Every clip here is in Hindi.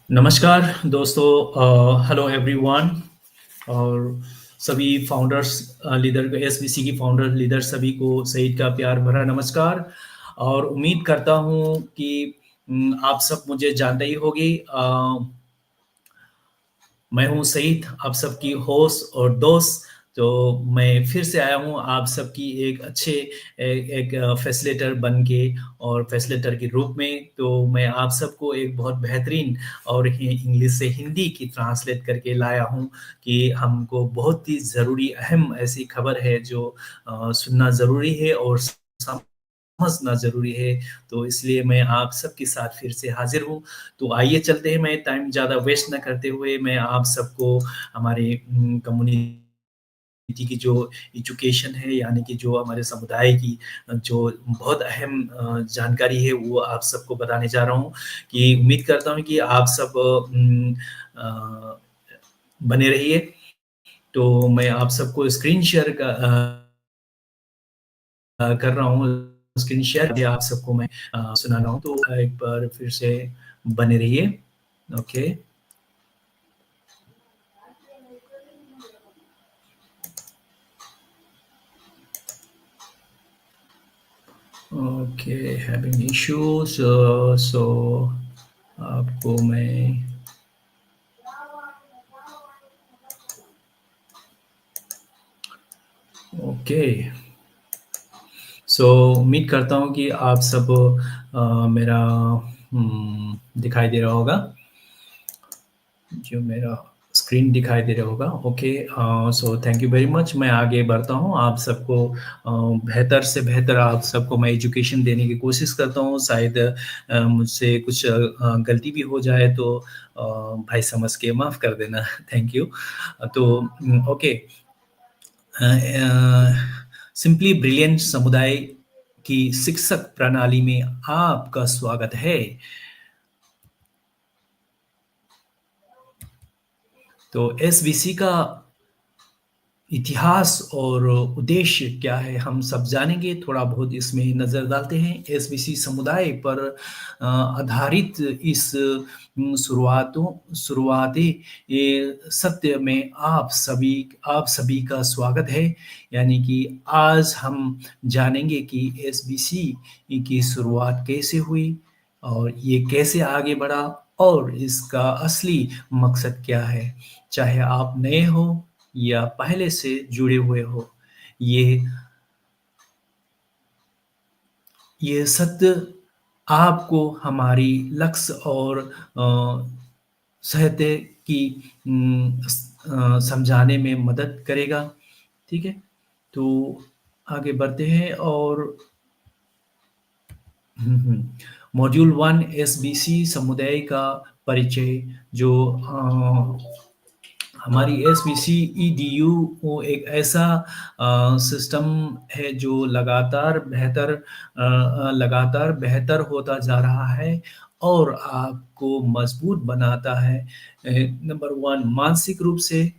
नमस्कार दोस्तों, हेलो एवरीवन और सभी फाउंडर्स लीडर एसबीसी की फाउंडर लीडर सभी को सईद का प्यार भरा नमस्कार और उम्मीद करता हूँ कि आप सब मुझे जानते ही होगी। मैं हूँ सईद, आप सबकी होस्ट और दोस्त। तो मैं फिर से आया हूँ आप सबकी एक अच्छे एक फैसिलिटेटर बन के और फैसिलिटेटर के रूप में। तो मैं आप सबको एक बहुत बेहतरीन और इंग्लिश से हिंदी की ट्रांसलेट करके लाया हूँ कि हमको बहुत ही ज़रूरी अहम ऐसी खबर है जो सुनना ज़रूरी है और समझना ज़रूरी है। तो इसलिए मैं आप सबके साथ फिर से हाज़िर हूँ। तो आइए चलते हैं, मैं टाइम ज़्यादा वेस्ट ना करते हुए मैं आप सबको हमारे कम्युनिटी की जो एजुकेशन है यानी कि जो हमारे समुदाय की जो बहुत अहम जानकारी है वो आप सबको बताने जा रहा हूँ कि उम्मीद करता हूँ कि आप सब अ, बने रहिए। तो मैं आप सबको स्क्रीन शेयर कर रहा हूँ, स्क्रीन शेयर करके आप सबको मैं सुना रहा हूँ। तो एक बार फिर से बने रहिए। Okay. Okay, having issues. So आपको मैं ओके। सो उम्मीद करता हूँ कि आप सब मेरा दिखाई दे रहा होगा, जो मेरा स्क्रीन दिखाई दे रहा होगा। Okay. So thank you very much. मैं आगे बढ़ता हूँ, आप सबको बेहतर से बेहतर आप सबको मैं एजुकेशन देने की कोशिश करता हूँ। शायद मुझसे कुछ गलती भी हो जाए तो भाई समझ के माफ़ कर देना। Thank you. तो ओके। सिंपली ब्रिलियंट समुदाय की शिक्षक प्रणाली में आपका स्वागत है। तो एसबीसी का इतिहास और उद्देश्य क्या है हम सब जानेंगे। थोड़ा बहुत इसमें नज़र डालते हैं। एसबीसी समुदाय पर आधारित इस शुरुआती सत्य में आप सभी का स्वागत है। यानी कि आज हम जानेंगे कि एसबीसी की शुरुआत कैसे हुई और ये कैसे आगे बढ़ा और इसका असली मकसद क्या है। चाहे आप नए हो या पहले से जुड़े हुए हो, ये ये सत्य आपको हमारी लक्ष्य और साहित्य की समझाने में मदद करेगा। ठीक है? तो आगे बढ़ते हैं और मॉड्यूल 1 एसबीसी समुदाय का परिचय। जो हमारी एसबीसी ईडीयू वो एक ऐसा सिस्टम है जो लगातार बेहतर होता जा रहा है और आपको मजबूत बनाता है। नंबर 1 मानसिक रूप से,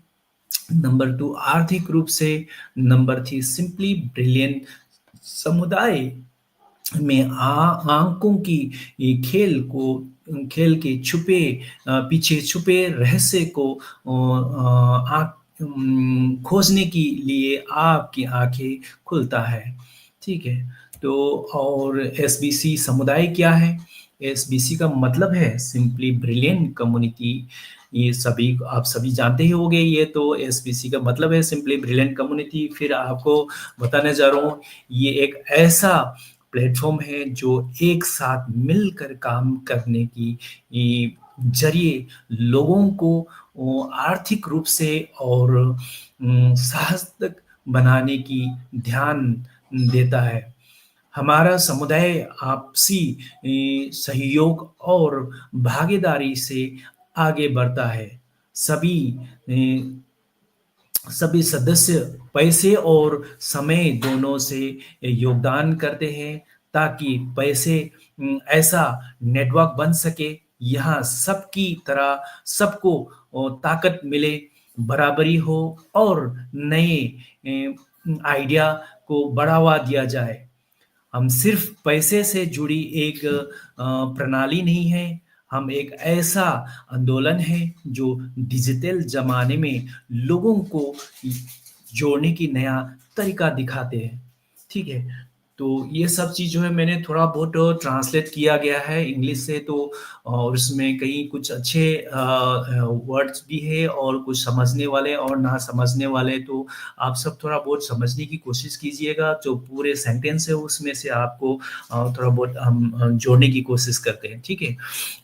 नंबर 2 आर्थिक रूप से, नंबर 3 सिंपली ब्रिलियंट समुदाय में आंकों की ये खेल के पीछे छुपे रहस्य को खोजने के लिए आपकी आंखें खुलता है। ठीक है? तो और एसबीसी समुदाय क्या है? एसबीसी का मतलब है सिंपली ब्रिलियंट कम्युनिटी। ये सभी आप सभी जानते ही होंगे। ये तो एसबीसी का मतलब है सिंपली ब्रिलियंट कम्युनिटी। फिर आपको बताने जा रहा हूँ, ये एक ऐसा प्लेटफ़ॉर्म है जो एक साथ मिलकर काम करने की ज़रिए लोगों को आर्थिक रूप से और सशक्त बनाने की ध्यान देता है। हमारा समुदाय आपसी सहयोग और भागीदारी से आगे बढ़ता है। सभी सभी सदस्य पैसे और समय दोनों से योगदान करते हैं ताकि पैसे ऐसा नेटवर्क बन सके यहाँ सबकी तरह सबको ताकत मिले, बराबरी हो और नए आइडिया को बढ़ावा दिया जाए। हम सिर्फ पैसे से जुड़ी एक प्रणाली नहीं है, हम एक ऐसा आंदोलन है जो डिजिटल ज़माने में लोगों को जोड़ने की नया तरीका दिखाते हैं, ठीक है? तो ये सब चीज़ जो है मैंने थोड़ा बहुत ट्रांसलेट किया गया है इंग्लिश से तो और उसमें कहीं कुछ अच्छे वर्ड्स भी हैं और कुछ समझने वाले और ना समझने वाले, तो आप सब थोड़ा बहुत समझने की कोशिश कीजिएगा। जो पूरे सेंटेंस है उसमें से आपको थोड़ा बहुत हम जोड़ने की कोशिश करते हैं, ठीक है?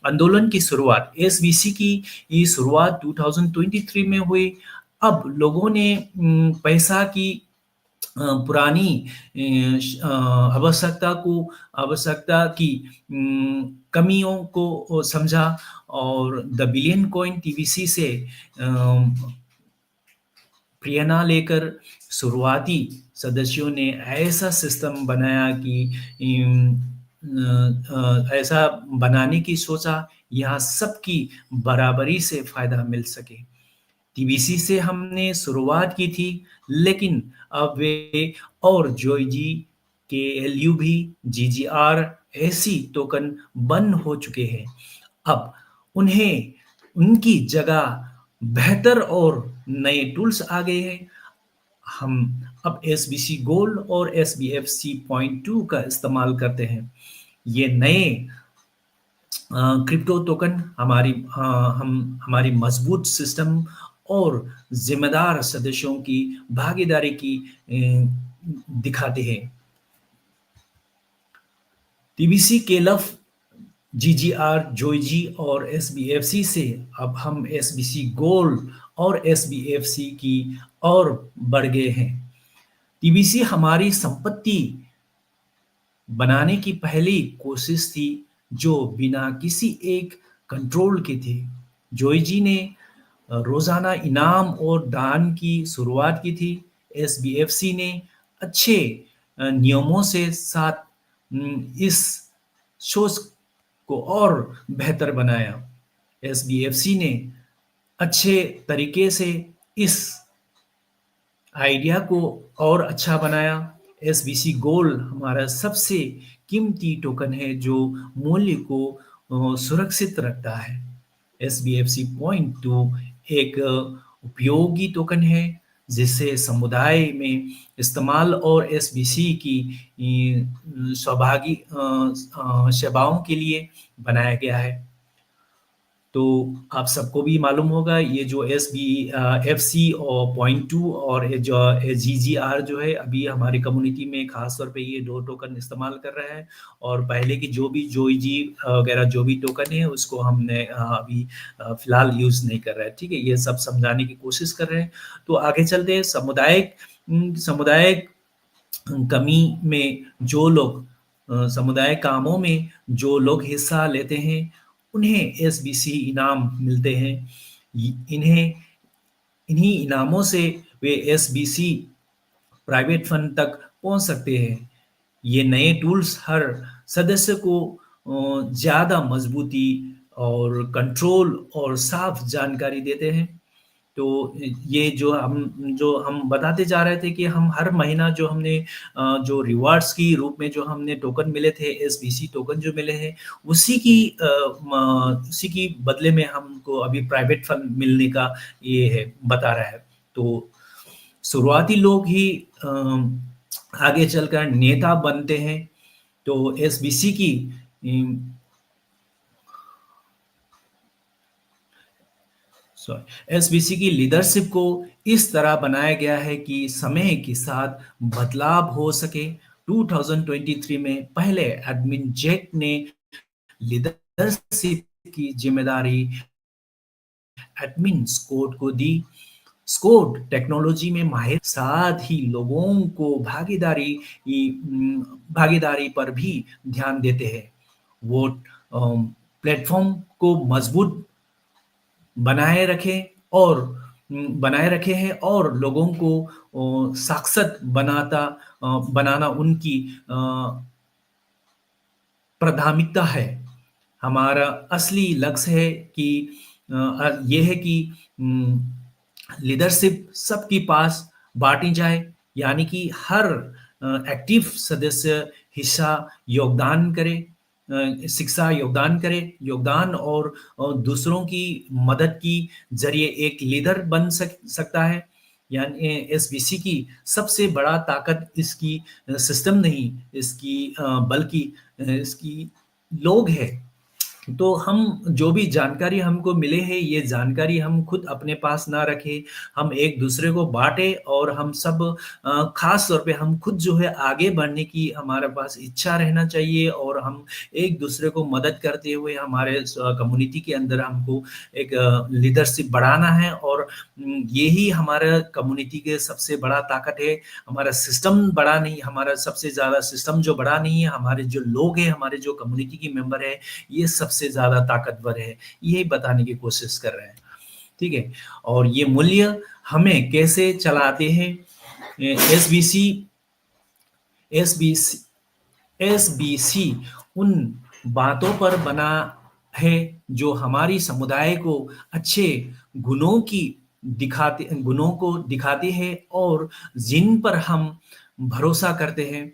आंदोलन की शुरुआत एसबीसी की ये शुरुआत 2023 में हुई। अब लोगों ने पैसा की पुरानी आवश्यकता की कमियों को समझा और द बिलियन कॉइन टीबीसी से प्रेरणा लेकर शुरुआती सदस्यों ने ऐसा सिस्टम बनाया कि ऐसा बनाने की सोचा यहाँ सबकी बराबरी से फ़ायदा मिल सके। टीबीसी से हमने शुरुआत की थी, लेकिन अब वे और जॉयजी, केएलयू जीजीआर ऐसी टोकन बंद हो चुके हैं। अब उन्हें उनकी जगह बेहतर और नए टूल्स आ गए हैं। हम अब एसबीसी गोल्ड और एसबीएफसी पॉइंट 2 का इस्तेमाल करते हैं। ये नए क्रिप्टो टोकन हमारी मजबूत सिस्टम और जिम्मेदार सदस्यों की भागीदारी की दिखाते हैं। टीबीसी केलफ जीजीआर जोईजी और एसबीएफसी से अब हम एसबीसी गोल्ड और एसबीएफसी की और बढ़ गए हैं। टीबीसी हमारी संपत्ति बनाने की पहली कोशिश थी जो बिना किसी एक कंट्रोल के थी। जोई जी ने रोजाना इनाम और दान की शुरुआत की थी। एसबीएफसी ने अच्छे नियमों से साथ इस सोच को और बेहतर बनाया। एसबीएफसी ने अच्छे तरीके से इस आइडिया को और अच्छा बनाया। एसबीसी गोल्ड हमारा सबसे कीमती टोकन है जो मूल्य को सुरक्षित रखता है। एसबीएफसी पॉइंट टू एक उपयोगी टोकन है जिसे समुदाय में इस्तेमाल और एसबीसी की सेवाओं के लिए बनाया गया है। तो आप सबको भी मालूम होगा ये जो एफसी और पॉइंट टू और ये जो जीजीआर जो है अभी हमारी कम्युनिटी में खास तौर पे ये 2 टोकन इस्तेमाल कर रहा है और पहले की जो भी जोईजी वगैरह जो भी टोकन है उसको हमने अभी फिलहाल यूज़ नहीं कर रहा है, ठीक है? ये सब समझाने की कोशिश कर रहे हैं। तो आगे चलते हैं सामुदायिक कमी में जो लोग समुदाय कामों में जो लोग हिस्सा लेते हैं उन्हें एसबीसी इनाम मिलते हैं। इन्हें इन्हीं इनामों से वे एसबीसी प्राइवेट फंड तक पहुंच सकते हैं। ये नए टूल्स हर सदस्य को ज़्यादा मजबूती और कंट्रोल और साफ जानकारी देते हैं। तो ये जो हम बताते जा रहे थे कि हम हर महीना जो हमने जो रिवार्ड्स की रूप में जो हमने टोकन मिले थे, एसबीसी टोकन जो मिले हैं, उसी की बदले में हमको अभी प्राइवेट फंड मिलने का ये है बता रहा है। तो शुरुआती लोग ही आगे चलकर नेता बनते हैं। तो एसबीसी की एसबीसी की लीडरशिप को इस तरह बनाया गया है कि समय के साथ बदलाव हो सके। 2023 में पहले एडमिन जैक ने लीडरशिप की जिम्मेदारी एडमिन स्कॉट को दी। स्कॉट टेक्नोलॉजी में माहिर साथ ही लोगों को भागीदारी पर भी ध्यान देते हैं। वो प्लेटफॉर्म को मजबूत बनाए रखें और बनाए रखे हैं और लोगों को साक्षर बनाना उनकी प्राथमिकता है। हमारा असली लक्ष्य है कि ये है कि लीडरशिप सबके पास बाँटी जाए, यानी कि हर एक्टिव सदस्य हिस्सा योगदान करे। शिक्षा योगदान करे, योगदान और दूसरों की मदद की ज़रिए एक लीडर बन सकता है। यानी एसबीसी की सबसे बड़ा ताकत इसकी सिस्टम नहीं, इसकी बल्कि इसकी लोग हैं। तो हम जो भी जानकारी हमको मिले हैं, ये जानकारी हम खुद अपने पास ना रखें, हम एक-दूसरे को बाँटें और हम सब ख़ास तौर पे हम खुद जो है आगे बढ़ने की हमारे पास इच्छा रहना चाहिए और हम एक-दूसरे को मदद करते हुए हमारे कम्युनिटी के अंदर हमको एक लीडरशिप बढ़ाना है और यही हमारा कम्युनिटी के सबसे बड़ा ताकत है। हमारा सिस्टम बड़ा नहीं, हमारा सबसे ज़्यादा सिस्टम जो बड़ा नहीं है, हमारे जो लोग हैं, हमारे जो कम्युनिटी के मेंबर हैं, ये सबसे ज़्यादा ताकतवर है, यही बताने की कोशिश कर रहे हैं, ठीक है? और ये मूल्य हमें कैसे चलाते हैं एसबीसी एसबीसी एसबीसी उन बातों पर बना है जो हमारी समुदाय को अच्छे गुणों को दिखाती है और जिन पर हम भरोसा करते हैं।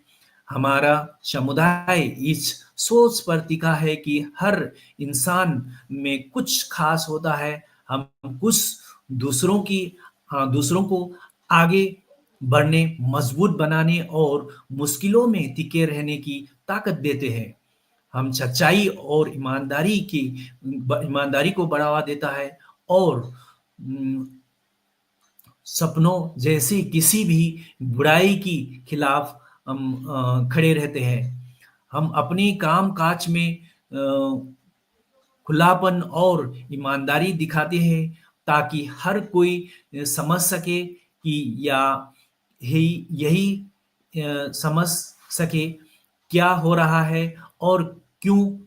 हमारा समुदाय इस सोच पर टिका है कि हर इंसान में कुछ खास होता है। हम कुछ दूसरों को आगे बढ़ने, मजबूत बनाने और मुश्किलों में टिके रहने की ताकत देते हैं। हम सच्चाई और ईमानदारी को बढ़ावा देता है और उम, सपनों जैसी किसी भी बुराई की खिलाफ हम खड़े रहते हैं। हम अपनी काम-काज में खुलापन और ईमानदारी दिखाते हैं ताकि हर कोई समझ सके कि या यही समझ सके क्या हो रहा है और क्यों।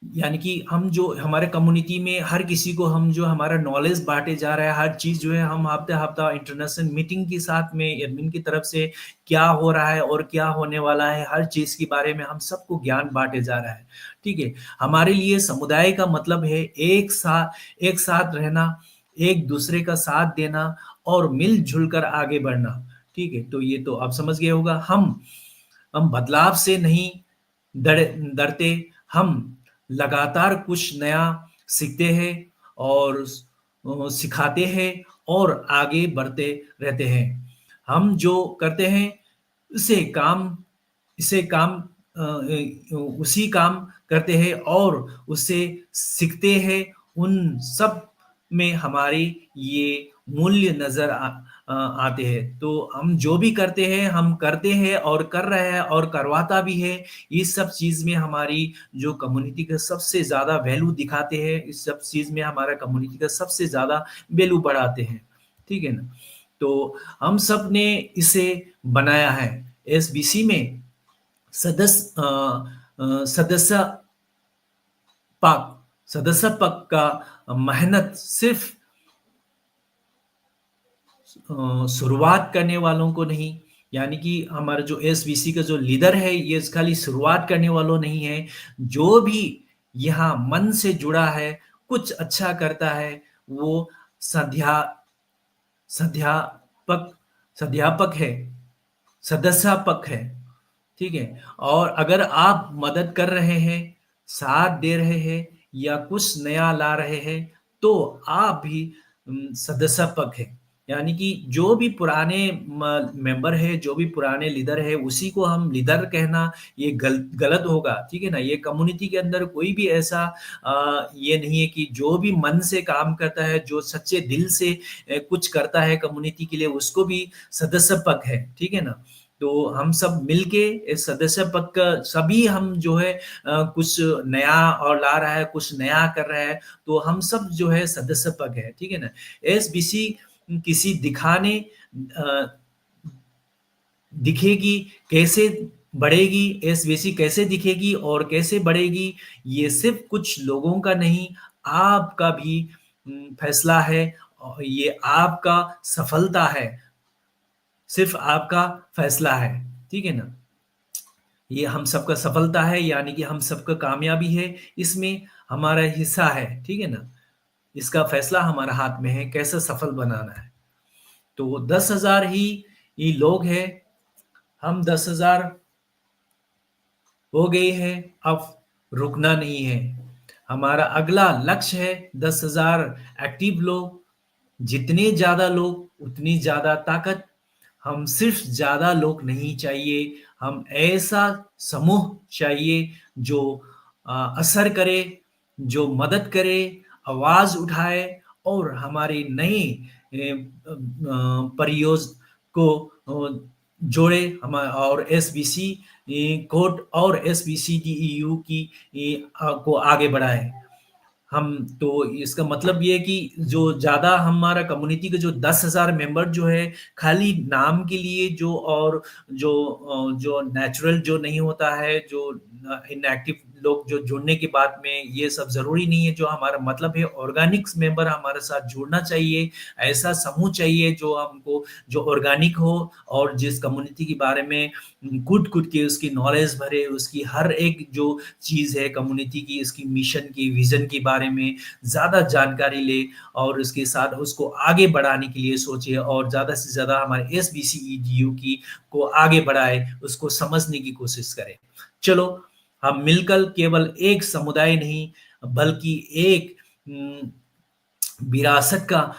यानी कि हम जो हमारे कम्युनिटी में हर किसी को हम जो हमारा नॉलेज बाँटे जा रहा है, हर चीज़ जो है हम हफ्ता-हफ्ता इंटरनेशनल मीटिंग के साथ में एडमिन की तरफ से क्या हो रहा है और क्या होने वाला है, हर चीज़ के बारे में हम सबको ज्ञान बाँटे जा रहा है, ठीक है? हमारे लिए समुदाय का मतलब है एक साथ रहना, एक-दूसरे का साथ देना और मिल-जुल कर आगे बढ़ना, ठीक है? तो ये तो आप समझ गए होगा। हम बदलाव से नहीं डर डरते, हम लगातार कुछ नया सीखते हैं और सिखाते हैं और आगे बढ़ते रहते हैं। हम जो करते हैं उसे काम इसे काम उसी काम करते हैं और उससे सीखते हैं, उन सब में हमारी ये मूल्य नज़र आते हैं। तो हम जो भी करते हैं, हम करते हैं और कर रहे हैं और करवाता भी है। इस सब चीज़ में हमारी जो कम्युनिटी का सबसे ज़्यादा वैल्यू दिखाते हैं, इस सब चीज़ में हमारा कम्युनिटी का सबसे ज़्यादा वैल्यू बढ़ाते हैं। ठीक है ना? तो हम सब ने इसे बनाया है। एसबीसी में सदस्य पक सदस्य पद का मेहनत सिर्फ शुरुआत करने वालों को नहीं, यानी कि हमारा जो एसबीसी का जो लीडर है, ये खाली शुरुआत करने वालों नहीं है, जो भी यहाँ मन से जुड़ा है, कुछ अच्छा करता है, वो सध्या सध्यापक सध्यापक है, सदस्यापक है। ठीक है? और अगर आप मदद कर रहे हैं, साथ दे रहे हैं या कुछ नया ला रहे हैं, तो आप भी सदस्यपद हैं। यानी कि जो भी पुराने मेंबर है, जो भी पुराने लीडर है, उसी को हम लीडर कहना ये गलत होगा, ठीक है ना? ये कम्युनिटी के अंदर कोई भी ऐसा ये नहीं है कि जो भी मन से काम करता है, जो सच्चे दिल से कुछ करता है कम्युनिटी के लिए, उसको भी सदस्यपद है, ठीक है ना? तो हम सब मिलके इस सदस्य पद का सभी हम जो है कुछ नया और ला रहा है, कुछ नया कर रहा है, तो हम सब जो है सदस्य पद है, ठीक है ना? एसबीसी किसी दिखेगी, कैसे बढ़ेगी, एसबीसी कैसे दिखेगी और कैसे बढ़ेगी, ये सिर्फ़ कुछ लोगों का नहीं, आपका भी फैसला है और ये आपका सफलता है। सिर्फ़ आपका फैसला है, ठीक है ना? ये हम सबका सफलता है यानी कि हम सबका कामयाबी है, इसमें हमारा हिस्सा है, ठीक है ना? इसका फैसला हमारे हाथ में है, कैसे सफल बनाना है। तो 10,000 ही लोग हैं, हम 10,000 हो गई है, अब रुकना नहीं है। हमारा अगला लक्ष्य है 10,000 एक्टिव लोग। जितने ज़्यादा लोग, उतनी ज़्यादा ताकत। हम सिर्फ ज़्यादा लोग नहीं चाहिए, हम ऐसा समूह चाहिए जो असर करे, जो मदद करे, आवाज़ उठाए और हमारे नए परियोज को जोड़े हम और एसबीसी कोड और एसबीसीडीईयू की को आगे बढ़ाए। हम तो इसका मतलब ये है कि जो ज़्यादा हमारा कम्युनिटी के जो 10,000 मेंबर जो है, खाली नाम के लिए जो और जो नेचुरल जो नहीं होता है, जो इनएक्टिव लोग जो जुड़ने के बाद में ये सब ज़रूरी नहीं है, जो हमारा मतलब है ऑर्गेनिक्स मेंबर हमारे साथ जुड़ना चाहिए। ऐसा समूह चाहिए जो हमको जो ऑर्गेनिक हो और जिस कम्युनिटी के बारे में कूट-कूट के उसकी नॉलेज भरे, उसकी हर एक जो चीज़ है कम्युनिटी की, इसकी मिशन की, विज़न के बारे में ज़्यादा जानकारी ले और उसके साथ उसको आगे बढ़ाने के लिए सोचे और ज़्यादा से ज़्यादा हमारे एसबीसीईडीयू की को आगे बढ़ाए, उसको समझने की कोशिश करें। चलो, हम मिलकर केवल एक समुदाय नहीं, बल्कि एक उम, विरासत का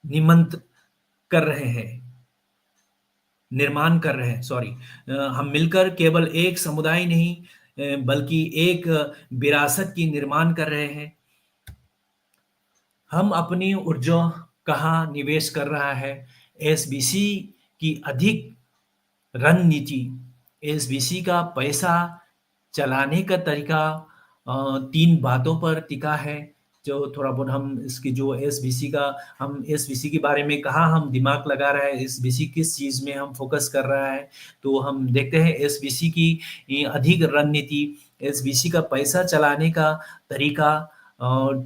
निमंत कर रहे हैं। निर्माण कर रहे हैं, सॉरी। हम मिलकर केवल एक समुदाय नहीं, बल्कि एक विरासत की निर्माण कर रहे हैं। हम अपनी ऊर्जा कहाँ निवेश कर रहा है? एसबीसी की अधिक रणनीति। एसबीसी का पैसा चलाने का तरीका 3 बातों पर टिका है। जो थोड़ा बहुत हम इसकी जो एसबीसी का हम एसबीसी के बारे में कहाँ हम दिमाग लगा रहे हैं, एसबीसी किस चीज़ में हम फ़ोकस कर रहा है, तो हम देखते हैं एसबीसी की अधिक रणनीति, एसबीसी का पैसा चलाने का तरीका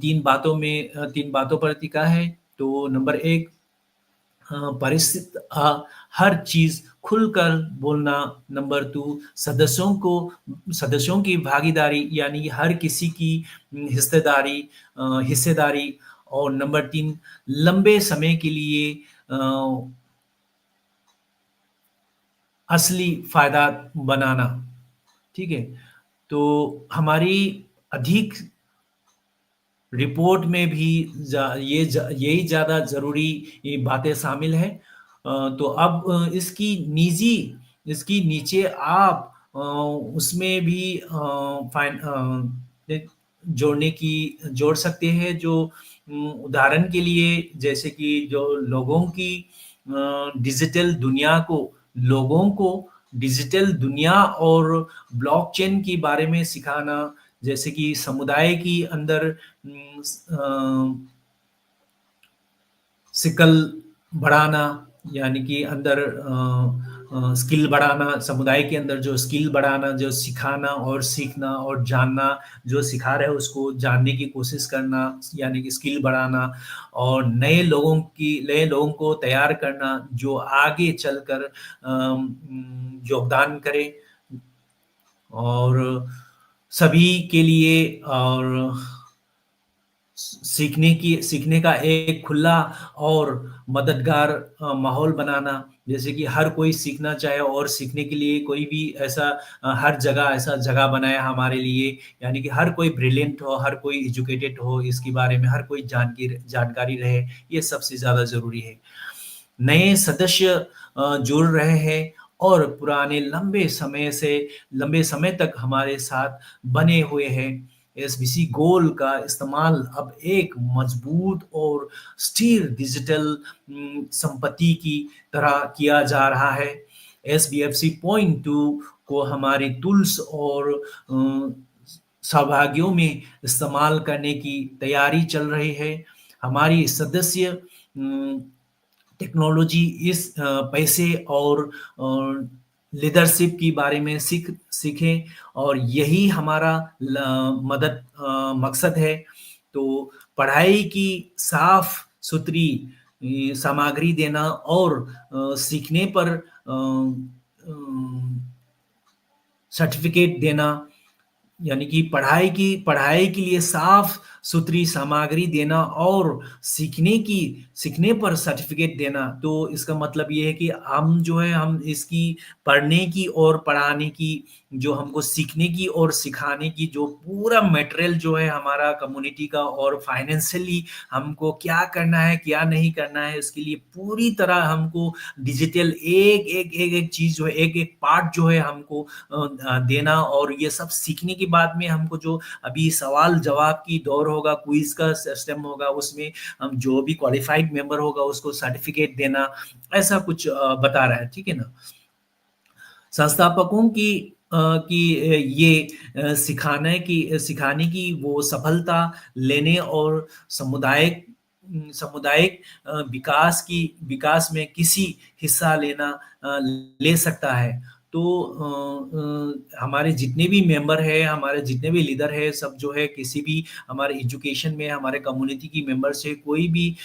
3 बातों पर टिका है। तो नंबर 1, हर चीज़ खुलकर बोलना। नंबर 2, सदस्यों की भागीदारी यानी हर किसी की हिस्सेदारी। और नंबर 3, लंबे समय के लिए अ, असली फ़ायदा बनाना। ठीक है? तो हमारी अधिक रिपोर्ट में भी यही ज़्यादा ज़रूरी ये बातें शामिल हैं। तो अब इसकी नीचे आप उसमें भी एक जोड़ सकते हैं जो उदाहरण के लिए जैसे कि जो लोगों को डिजिटल दुनिया और ब्लॉकचेन के बारे में सिखाना, जैसे कि समुदाय की अंदर सिकल बढ़ाना, यानी कि अंदर स्किल बढ़ाना, समुदाय के अंदर जो स्किल बढ़ाना, जो सिखाना और सीखना और जानना, जो सिखा रहे हैं उसको जानने की कोशिश करना, यानी कि स्किल बढ़ाना और नए लोगों को तैयार करना जो आगे चलकर योगदान करें और सभी के लिए और सीखने का एक खुला और मददगार माहौल बनाना, जैसे कि हर कोई सीखना चाहे और सीखने के लिए कोई भी हर जगह ऐसा जगह बनाया हमारे लिए, यानी कि हर कोई ब्रिलियंट हो, हर कोई एजुकेटेड हो, इसके बारे में हर कोई जानकारी रहे, ये सबसे ज़्यादा ज़रूरी है। नए सदस्य जुड़ रहे हैं और पुराने लंबे समय तक हमारे साथ बने हुए हैं। एसबीसी गोल का इस्तेमाल अब एक मजबूत और स्थिर डिजिटल संपत्ति की तरह किया जा रहा है। एसबीएफसी पॉइंट टू को हमारे टूल्स और सहभागियों में इस्तेमाल करने की तैयारी चल रही है। हमारी सदस्य टेक्नोलॉजी पैसे और लीडरशिप के बारे में सीखें और यही हमारा मकसद है। तो पढ़ाई की साफ-सुथरी सामग्री देना और सीखने पर सर्टिफ़िकेट देना, यानी कि पढ़ाई के लिए साफ सुथरी सामग्री देना और सीखने पर सर्टिफिकेट देना। तो इसका मतलब ये है कि हम जो है हम इसकी पढ़ने की और पढ़ाने की, जो हमको सीखने की और सिखाने की जो पूरा मटेरियल जो है हमारा कम्युनिटी का, और फाइनेंशियली हमको क्या करना है क्या नहीं करना है, इसके लिए पूरी तरह हमको डिजिटल एक चीज जो है, एक एक पार्ट जो है हमको देना। और ये सब सीखने के बाद में हमको जो अभी सवाल जवाब की दौर होगा, क्विज का सिस्टम होगा, उसमें हम जो भी क्वालिफाइड मेंबर होगा उसको सर्टिफिकेट देना, ऐसा कुछ बता रहा है, ठीक है ना। संस्थापकों की सिखाने की वो सफलता लेने और सामुदायिक विकास में किसी हिस्सा ले सकता है। तो हमारे जितने भी मेंबर हैं, हमारे जितने भी लीडर हैं, सब जो है किसी भी हमारे एजुकेशन में, हमारे कम्युनिटी की मेंबर से कोई भी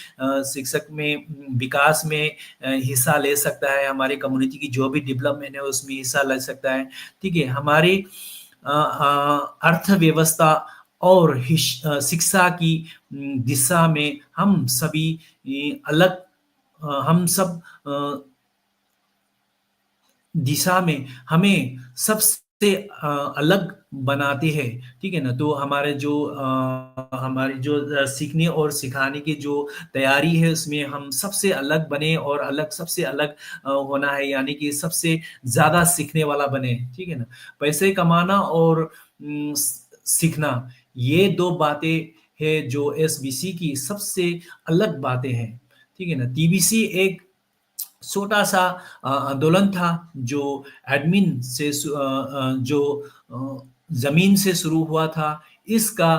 शिक्षक में विकास में हिस्सा ले सकता है, हमारी कम्युनिटी की जो भी डेवलपमेंट है उसमें हिस्सा ले सकता है, ठीक है। हमारी अर्थव्यवस्था और शिक्षा की दिशा में हम सभी अलग हम सब दिशा में हमें सबसे अलग बनाते हैं, ठीक है ना। तो हमारी जो सीखने और सिखाने की जो तैयारी है उसमें हम सबसे अलग बने, और सबसे अलग होना है, यानी कि सबसे ज़्यादा सीखने वाला बने, ठीक है ना। पैसे कमाना और सीखना, ये 2 बातें हैं जो एसबीसी की सबसे अलग बातें हैं, ठीक है ना। टीबीसी एक छोटा-सा आंदोलन था जो जो ज़मीन से शुरू हुआ था। इसका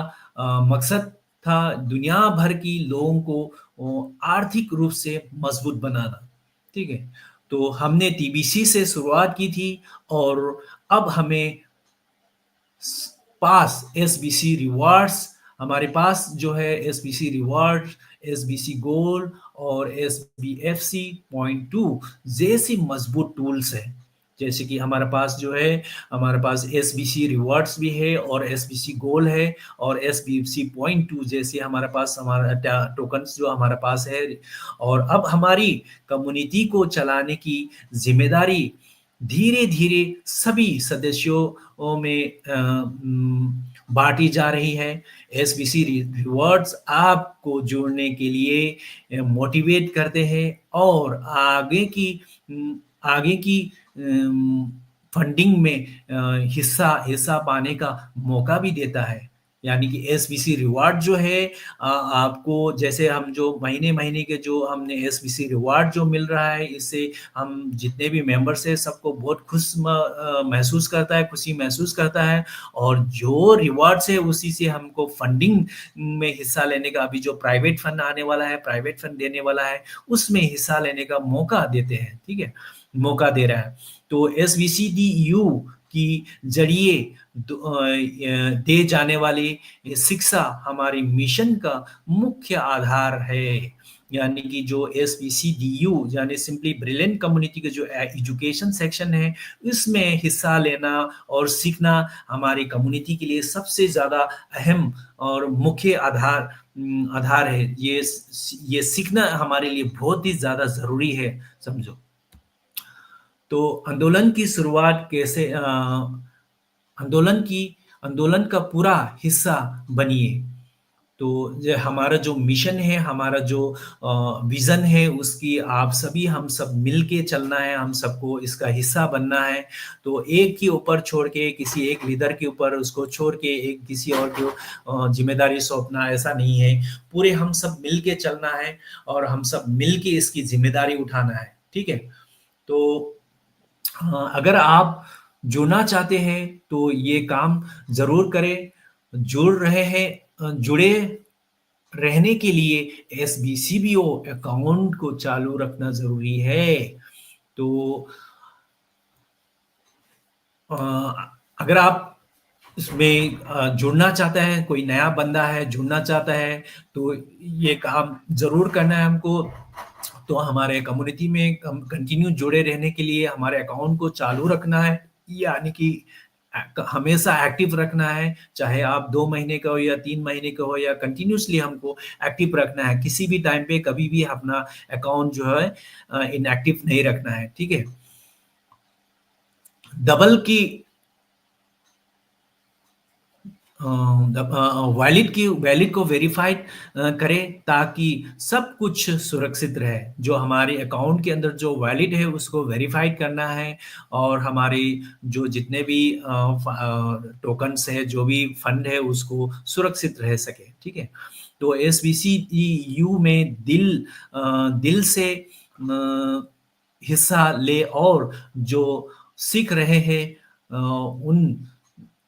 मकसद था दुनिया भर की लोगों को आर्थिक रूप से मजबूत बनाना, ठीक है। तो हमने टीबीसी से शुरुआत की थी, और अब हमें पास एसबीसी रिवार्ड्स, हमारे पास जो है एसबीसी रिवार्ड, एसबीसी गोल्ड और एसबीएफसी पॉइंट टू जैसी मजबूत टूल्स है। जैसे कि हमारे पास एसबीसी रिवार्ड्स भी है, और एसबीसी गोल्ड है, और एसबीएफसी पॉइंट टू जैसे हमारा टोकन्स जो हमारे पास है। और अब हमारी कम्युनिटी को चलाने की जिम्मेदारी धीरे-धीरे सभी सदस्यों में बाँटी जा रही है। एसबीसी रिवॉर्ड्स आपको जुड़ने के लिए मोटिवेट करते हैं, और आगे की फंडिंग में हिस्सा पाने का मौका भी देता है। यानी कि एसबीसी रिवार्ड जो है आपको, जैसे हम जो महीने-महीने के जो हमने एसबीसी रिवार्ड जो मिल रहा है, इससे हम जितने भी मेंबर्स हैं सबको बहुत महसूस करता है, खुशी महसूस करता है। और जो रिवार्ड्स है उसी से हमको फंडिंग में हिस्सा लेने का, अभी जो प्राइवेट फंड आने वाला है, प्राइवेट फंड देने वाला है, उसमें हिस्सा लेने का मौका देते हैं, ठीक है, मौका दे रहा है। तो एसबीसीडीयू की जरिए दे जाने वाली शिक्षा हमारे मिशन का मुख्य आधार है। यानी कि जो एसबीसीडीयू यानी सिंपली ब्रिलियंट कम्युनिटी का जो एजुकेशन सेक्शन है, इसमें हिस्सा लेना और सीखना हमारी कम्युनिटी के लिए सबसे ज़्यादा अहम और मुख्य आधार है। ये सीखना हमारे लिए बहुत ही ज़्यादा ज़रूरी है, समझो। तो आंदोलन की शुरुआत कैसे आंदोलन की आंदोलन का पूरा हिस्सा बनिए। तो ये हमारा जो मिशन है, हमारा जो विज़न है, उसकी आप सभी हम सब मिल के चलना है, हम सबको इसका हिस्सा बनना है। तो एक के ऊपर छोड़ के, किसी एक लीडर के ऊपर उसको छोड़ के एक किसी और को ज़िम्मेदारी सौंपना, ऐसा नहीं है। पूरे हम सब मिल के चलना है, और हम सब मिल के इसकी ज़िम्मेदारी उठाना है, ठीक है? तो अगर आप जुड़ना चाहते हैं तो ये काम ज़रूर करें। जुड़े रहने के लिए एसबीसीबीओ अकाउंट को चालू रखना ज़रूरी है। तो अ, अगर आप इसमें जुड़ना चाहते हैं, कोई नया बंदा है जुड़ना चाहता है, तो ये काम ज़रूर करना है हमको। तो हमारे कम्युनिटी में कंटिन्यू जुड़े रहने के लिए हमारे अकाउंट को चालू रखना है, यानी कि हमेशा एक्टिव रखना है, चाहे आप 2 महीने का हो या 3 महीने का हो या कंटिन्यूअसली हमको एक्टिव रखना है। किसी भी टाइम पे कभी भी अपना अकाउंट जो है इनएक्टिव नहीं रखना है, ठीक है? डबल की वैलिड को वेरीफाइड करें ताकि सब कुछ सुरक्षित रहे। जो हमारे अकाउंट के अंदर जो वैलिड है उसको वेरीफाइड करना है और हमारी जो जितने भी टोकन्स है, जो भी फंड है उसको सुरक्षित रह सके, ठीक है? तो एसबीसीईयू में दिल से हिस्सा ले और जो सीख रहे हैं उन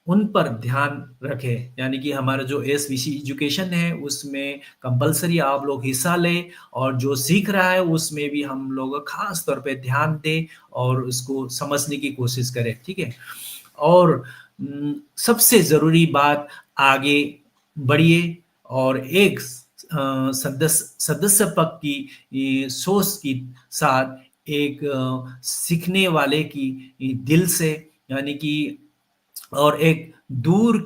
उन पर ध्यान रखें, यानी कि हमारा जो एसबीसी एजुकेशन है उसमें कंपल्सरी आप लोग हिस्सा लें और जो सीख रहा है उसमें भी हम लोग खास तौर पे ध्यान दें और उसको समझने की कोशिश करें, ठीक है? और सबसे ज़रूरी बात, आगे बढ़िए और एक सदस्य पक्ष की सोच के साथ एक सीखने वाले की दिल से, यानी कि और एक दूर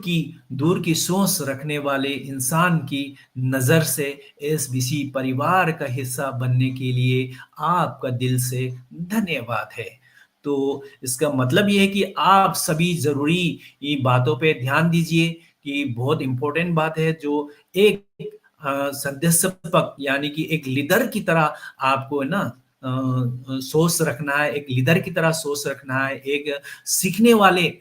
की सोच रखने वाले इंसान की नज़र से एसबीसी परिवार का हिस्सा बनने के लिए आपका दिल से धन्यवाद है। तो इसका मतलब ये है कि आप सभी ज़रूरी ये बातों पे ध्यान दीजिए कि बहुत इम्पोर्टेंट बात है जो एक सदस्य पक्ष, यानी कि एक लीडर की तरह आपको है ना सोच रखना है, एक लीडर की तरह सोच रखना है, एक सीखने वाले,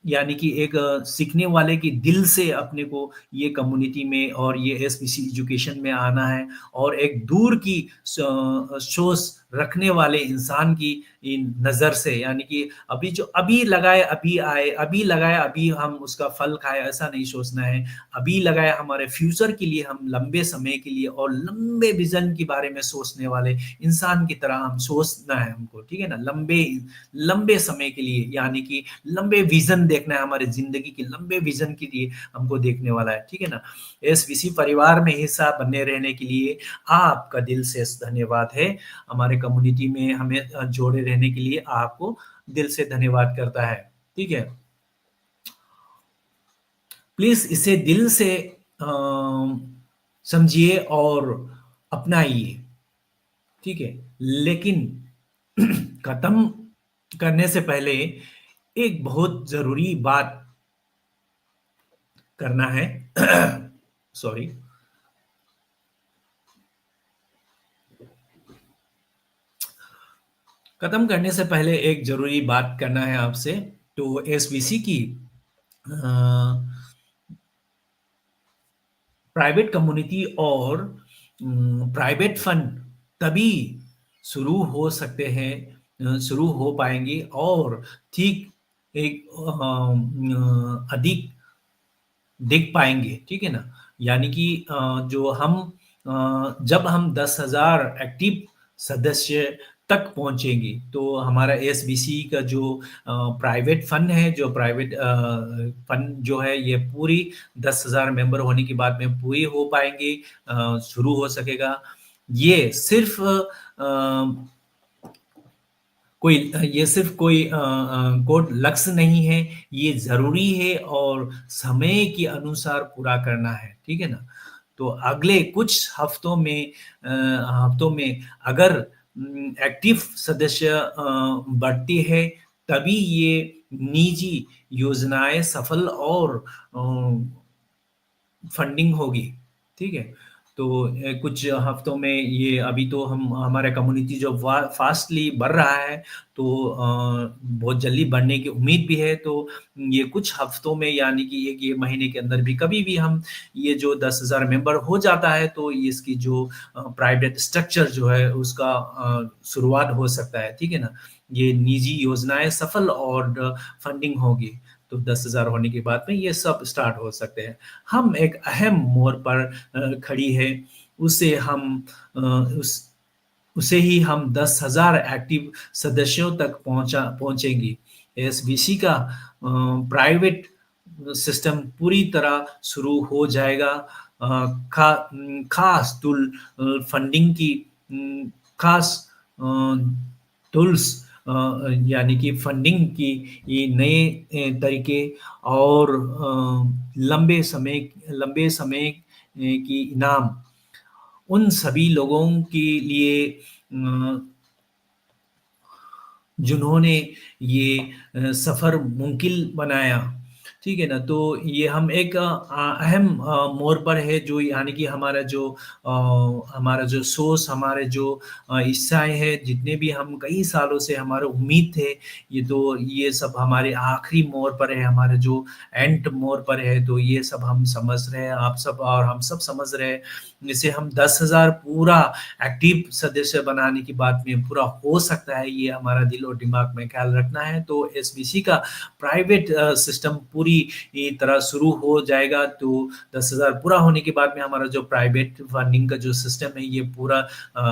यानी कि एक सीखने वाले की दिल से अपने को ये कम्युनिटी में और ये एसबीसी एजुकेशन में आना है और एक दूर की सोच रखने वाले इंसान की इन नज़र से, यानी कि अभी जो अभी लगाए अभी आए, अभी लगाए अभी हम उसका फल खाए, ऐसा नहीं सोचना है। अभी लगाए हमारे फ्यूचर के लिए, हम लंबे समय के लिए और लंबे विज़न के बारे में सोचने वाले इंसान की तरह हम सोचना है हमको, ठीक है ना? लंबे लंबे समय के लिए, यानी कि लंबे विज़न देखना है, हमारे ज़िंदगी के लंबे विज़न के लिए हमको देखने वाला है, ठीक है ना? एसबीसी परिवार में हिस्सा बने रहने के लिए आपका दिल से धन्यवाद है। हमारे कम्युनिटी में हमें जोड़े रहने के लिए आपको दिल से धन्यवाद करता है, ठीक है? प्लीज़ इसे दिल से समझिए और अपनाइए, ठीक है? लेकिन खत्म करने से पहले एक बहुत ज़रूरी बात करना है। सॉरी। खत्म करने से पहले एक ज़रूरी बात करना है आपसे। तो एसबीसी की प्राइवेट कम्युनिटी और प्राइवेट फंड तभी शुरू हो सकते हैं, शुरू हो पाएंगे और ठीक एक अधिक देख पाएँगे, ठीक है ना? यानी कि जो हम जब हम 10,000 एक्टिव सदस्य तक पहुँचेंगे, तो हमारा एसबीसी का जो प्राइवेट फ़ंड है, जो प्राइवेट फ़ंड जो है, ये पूरी 10,000 मेंबर होने के बाद में पूरी हो पाएँगे, शुरू हो सकेगा। ये सिर्फ़ ये सिर्फ़ कोई कोई लक्ष्य नहीं है, ये ज़रूरी है और समय के अनुसार पूरा करना है, ठीक है ना? तो अगले कुछ हफ्तों में अगर एक्टिव सदस्य बढ़ती है, तभी ये निजी योजनाएँ सफल और अ फंडिंग होगी, ठीक है? तो कुछ हफ्तों में ये अभी तो हम हमारा कम्युनिटी जो फास्टली बढ़ रहा है, तो बहुत जल्दी बढ़ने की उम्मीद भी है। तो ये कुछ हफ्तों में, यानी कि एक ये महीने के अंदर भी कभी भी हम ये जो 10,000 मेंबर हो जाता है, तो ये इसकी जो प्राइवेट स्ट्रक्चर जो है उसका शुरुआत हो सकता है, ठीक है ना? ये निजी योजनाएँ सफल और फंडिंग होगी। तो 10,000 होने के बाद में ये सब स्टार्ट हो सकते हैं। हम एक अहम मोड़ पर खड़ी है, उसे हम उस उसे ही हम 10,000 एक्टिव सदस्यों तक पहुँचेंगी। एसबीसी का प्राइवेट सिस्टम पूरी तरह शुरू हो जाएगा। खास फंडिंग की खास अ, टूल्स यानी कि फंडिंग की ये नए तरीके और लंबे समय की इनाम उन सभी लोगों के लिए जिन्होंने ये सफ़र मुमकिन बनाया, ठीक है ना? तो ये हम एक अहम मोड़ पर है जो यानी कि हमारा जो सोर्स, हमारे जो इच्छाएँ हैं, जितने भी हम कई सालों से हमारा उम्मीद थे, ये सब हमारे आखिरी मोड़ पर है, हमारे जो एंड मोड़ पर है, तो ये सब हम समझ रहे हैं, आप सब और हम सब समझ रहे हैं। जैसे हम 10,000 पूरा एक्टिव सदस्य बनाने की बात में पूरा हो सकता है, ये हमारा दिल और दिमाग में ख्याल रखना है। तो एसबीसी का प्राइवेट सिस्टम पूरी तरह शुरू हो जाएगा, तो 10,000 पूरा होने के बाद में हमारा जो प्राइवेट फंडिंग का जो सिस्टम है, ये पूरा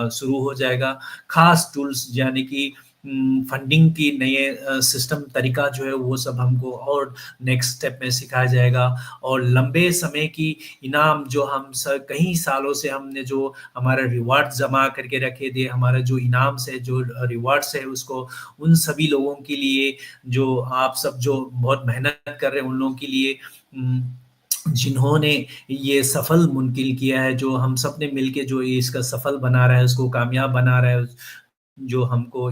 शुरू हो जाएगा। खास टूल्स यानी कि फंडिंग की नए सिस्टम तरीका जो है, वो सब हमको और नेक्स्ट स्टेप में सिखाया जाएगा और लंबे समय की इनाम जो हम कई सालों से हमने जो हमारा रिवार्ड जमा करके रखे थे, हमारा जो इनाम से जो रिवार्ड्स है उसको उन सभी लोगों के लिए जो आप सब जो बहुत मेहनत कर रहे हैं उन लोगों के लिए जिन्होंने ये सफल मुमकिन किया है, जो हम सब ने मिलके जो ये इसका सफल बना रहा है, उसको कामयाब बना रहा है, जो हमको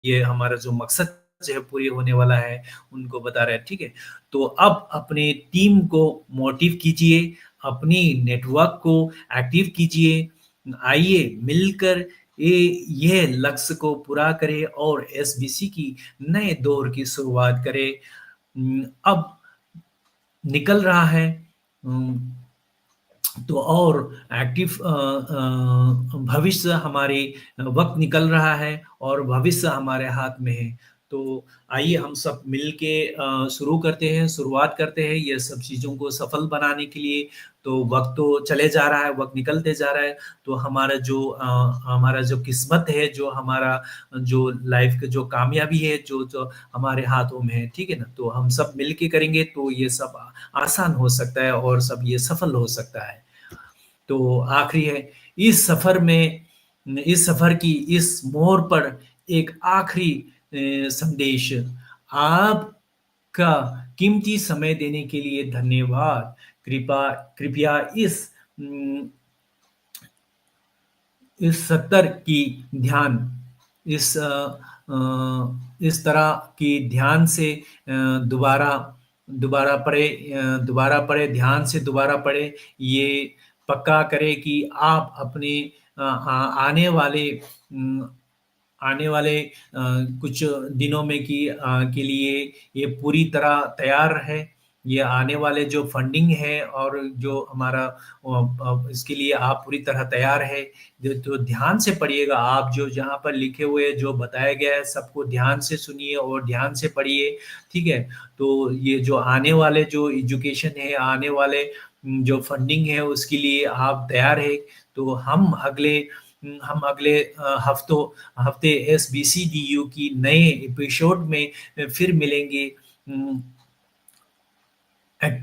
ये हमारा जो मकसद जो है पूरी होने वाला है, उनको बता रहा है, ठीक है? तो अब अपने टीम को मोटिव कीजिए, अपनी नेटवर्क को एक्टिव कीजिए, आइए मिलकर ये लक्ष्य को पूरा करें और एसबीसी की नए दौर की शुरुआत करें। अब निकल रहा है तो और एक्टिव भविष्य हमारे वक़्त निकल रहा है और भविष्य हमारे हाथ में है। तो आइए हम सब मिल के शुरू करते हैं, शुरुआत करते हैं ये सब चीज़ों को सफल बनाने के लिए। तो वक़्त तो चले जा रहा है, वक़्त निकलते जा रहा है, तो हमारा जो किस्मत है, जो हमारा जो लाइफ़ की जो कामयाबी है, जो हमारे हाथों में है, ठीक है ना? तो हम सब मिल के करेंगे तो ये सब आसान हो सकता है और सब ये सफल हो सकता है। तो आखिरी है, इस सफ़र की इस मोड़ पर एक आखिरी संदेश, आपका कीमती समय देने के लिए धन्यवाद। कृपया उम, इस सत्तर की ध्यान इस इस तरह की ध्यान से दोबारा दोबारा पढ़े, ध्यान से दोबारा पढ़े। ये पक्का करें कि आप अपने उम, आने वाले कुछ दिनों में के लिए ये पूरी तरह तैयार है। ये आने वाले जो फंडिंग है और जो हमारा इसके लिए आप पूरी तरह तैयार है। जो तो ध्यान से पढ़िएगा, आप जो जहाँ पर लिखे हुए जो बताया गया है सबको ध्यान से सुनिए और ध्यान से पढ़िए, ठीक है? तो ये जो आने वाले जो एजुकेशन है, आने वाले जो फंडिंग है उसके लिए आप तैयार हैं। तो हम अगले हफ्ते एसबीसीडीयू की नए एपिसोड में फिर मिलेंगे। उम, एट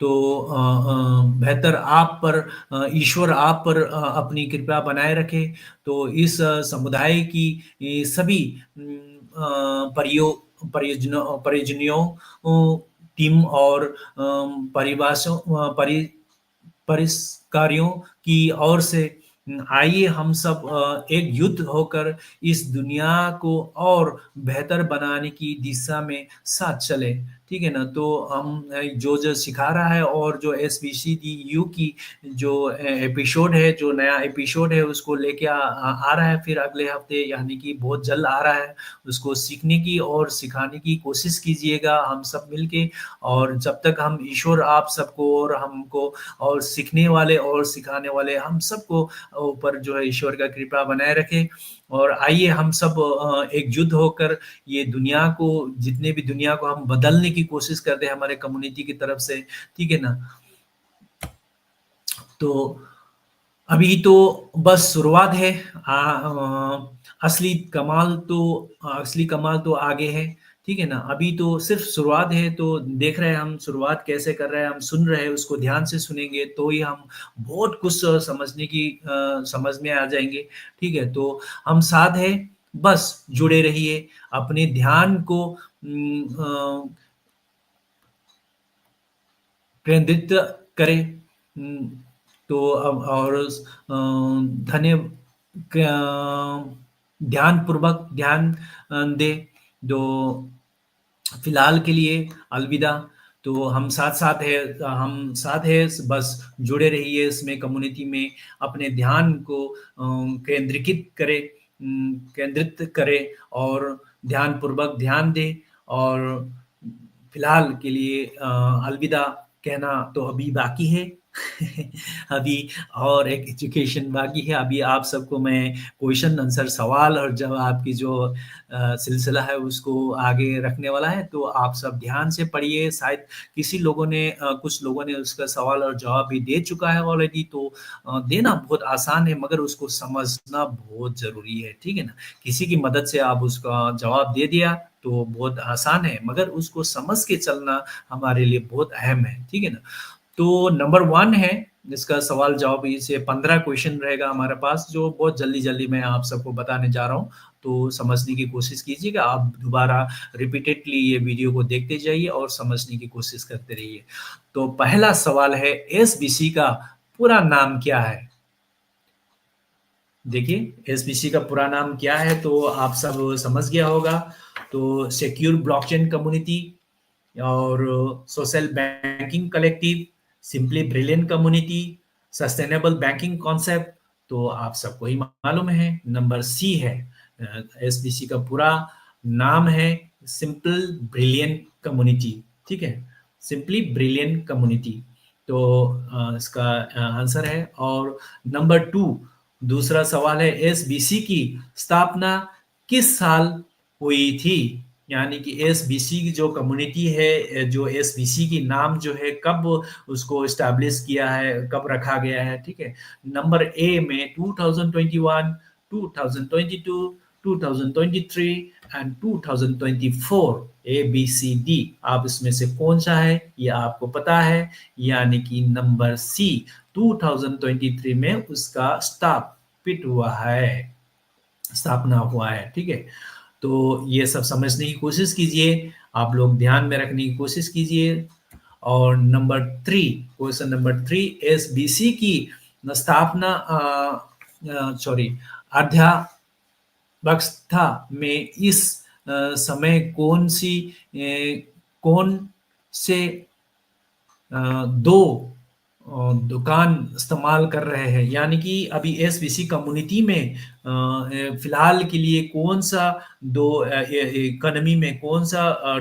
तो बेहतर आप पर ईश्वर आप पर अपनी कृपा बनाए रखे। तो इस समुदाय की ये सभी परियोजनाओं टीम और परिभाषों परिष्कारियों की ओर से आइए हम सब एक युद्ध होकर इस दुनिया को और बेहतर बनाने की दिशा में साथ चलें, ठीक है ना? तो हम जो सिखा रहा है और जो एसबीसीडीयू की जो एपिसोड है, जो नया एपिसोड है उसको लेके आ रहा है फिर अगले हफ्ते यानी कि बहुत जल्द आ रहा है। उसको सीखने की और सिखाने की कोशिश कीजिएगा हम सब मिलके और जब तक हम ईश्वर आप सबको और हमको और सीखने वाले और सिखाने वाले हम सबको ऊपर जो है ईश्वर का कृपा बनाए रखे और आइए हम सब एकजुट होकर ये दुनिया को जितने भी दुनिया को हम बदलने की कोशिश करते हैं हमारे कम्युनिटी की तरफ से, ठीक है ना? तो अभी तो बस शुरुआत है। असली कमाल तो आगे है, ठीक है ना? अभी तो सिर्फ़ शुरुआत है, तो देख रहे हैं हम शुरुआत कैसे कर रहे हैं, हम सुन रहे हैं, उसको ध्यान से सुनेंगे तो ही हम बहुत कुछ समझ में आ जाएँगे, ठीक है? तो हम साथ हैं, बस जुड़े रहिए, अपने ध्यान को केंद्रित करें। तो अब और धन्य ध्यानपूर्वक ध्यान दें। जो फिलहाल के लिए अलविदा। तो हम साथ हैं, बस जुड़े रहिए इसमें, कम्युनिटी में अपने ध्यान को केंद्रित करें और ध्यानपूर्वक ध्यान दें। और फिलहाल के लिए अलविदा कहना तो अभी बाकी है। अभी और एक एजुकेशन बाकी है। अभी आप सबको मैं क्वेश्चन आंसर, सवाल और जवाब की जो सिलसिला है उसको आगे रखने वाला है। तो आप सब ध्यान से पढ़िए। शायद कुछ लोगों ने उसका सवाल और जवाब भी दे चुका है ऑलरेडी। तो देना बहुत आसान है, मगर उसको समझना बहुत ज़रूरी है, ठीक है ना? किसी की मदद से आप उसका जवाब दे दिया तो बहुत आसान है, मगर उसको समझ के चलना हमारे लिए बहुत अहम है, ठीक है ना? तो नंबर 1 है इसका सवाल जवाब। इसे 15 क्वेश्चन रहेगा हमारे पास, जो बहुत जल्दी-जल्दी मैं आप सबको बताने जा रहा हूँ। तो समझने की कोशिश कीजिएगा। आप दोबारा रिपीटेडली ये वीडियो को देखते जाइए और समझने की कोशिश करते रहिए। तो पहला सवाल है, एसबीसी का पूरा नाम क्या है? देखिए, एसबीसी का पूरा नाम क्या है तो आप सब समझ गया होगा। तो सिक्योर ब्लॉकचेन कम्युनिटी और social banking collective, simply brilliant community, sustainable banking concept. तो आप सबको ही मालूम है। नंबर सी है, एसबीसी का पूरा नाम है सिंपल ब्रिलियंट कम्युनिटी, ठीक है? Simply brilliant community. तो इसका आंसर है। और नंबर टू, दूसरा सवाल है, एसबीसी की स्थापना किस साल हुई थी? यानी कि एसबीसी की जो कम्युनिटी है, जो एसबीसी की नाम जो है, कब उसको एस्टैब्लिश किया है, कब रखा गया है, ठीक है? नंबर ए में 2021, 2022, 2023 and 2024, A B C D. आप इसमें से कौन सा है ये आपको पता है? यानी कि नंबर सी 2023 में उसका स्थापना हुआ है, ठीक है? तो ये सब समझने की कोशिश कीजिए, आप लोग ध्यान में रखने की कोशिश कीजिए। और नंबर 3, क्वेश्चन नंबर 3, एसबीसी की स्थापना सॉरी अध्यक्षता में इस समय कौन से दो दुकान इस्तेमाल कर रहे हैं? यानी कि अभी एसबीसी कम्युनिटी में फिलहाल के लिए कौन सा इकोनॉमी में कौन सा